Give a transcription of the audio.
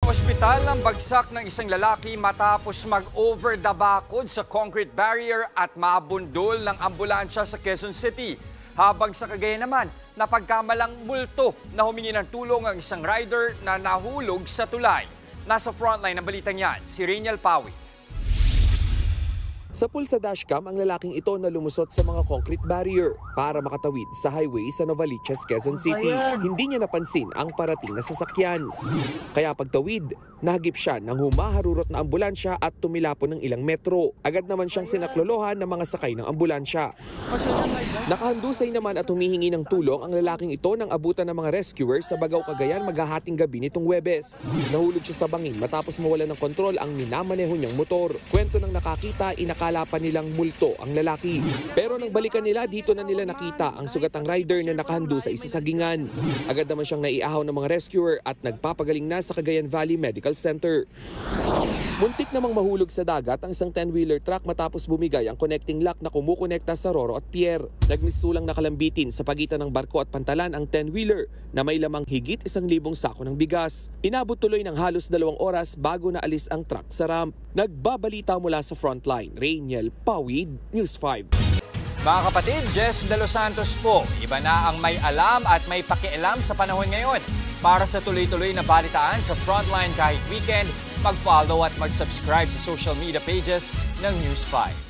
Ospital ng bagsak ng isang lalaki matapos mag-over the bakod sa concrete barrier at mabundol ng ambulansya sa Quezon City. Habang sa Cagayan naman, napagkamalang multo na humingi ng tulong ang isang rider na nahulog sa tulay. Nasa frontline ng balitang yan, si Rainiel Pawi. Sa pool sa dashcam ang lalaking ito na lumusot sa mga concrete barrier para makatawid sa highway sa Novaliches, Quezon City. Hindi niya napansin ang parating na sasakyan. Kaya pagtawid, nahagip siya ng humaharurot na ambulansya at tumilapon ng ilang metro. Agad naman siyang sinaklolohan ng mga sakay ng ambulansya. Nakahandusay naman at humihingi ng tulong ang lalaking ito nang abutan ng mga rescuers sa Bagao, Cagayan maghahating gabi nitong Huwebes. Nahulog siya sa bangin matapos mawala ng kontrol ang minamaneho niyang motor. Kwento ng nakakita, inakala pa nilang multo ang lalaki. Pero nang balikan nila, dito na nila nakita ang sugatang rider na nakahandusay sa sagingan. Agad naman siyang naiahaw ng mga rescuer at nagpapagaling na sa Cagayan Valley Medical Center. Muntik namang mahulog sa dagat ang isang 10-wheeler truck matapos bumigay ang connecting lock na kumukonekta sa Roro at Pier. Nagmistulang nakalambitin sa pagitan ng barko at pantalan ang 10-wheeler na may lamang higit 1,000 sako ng bigas. Inabot tuloy ng halos 2 oras bago naalis ang truck sa ramp. Nagbabalita mula sa frontline, Rainiel Pawi, News 5. Mga kapatid, Jess De Los Santos po. Iba na ang may alam at may pakialam sa panahon ngayon. Para sa tuloy-tuloy na balitaan sa Frontline kahit weekend, mag-follow at mag-subscribe sa social media pages ng News 5.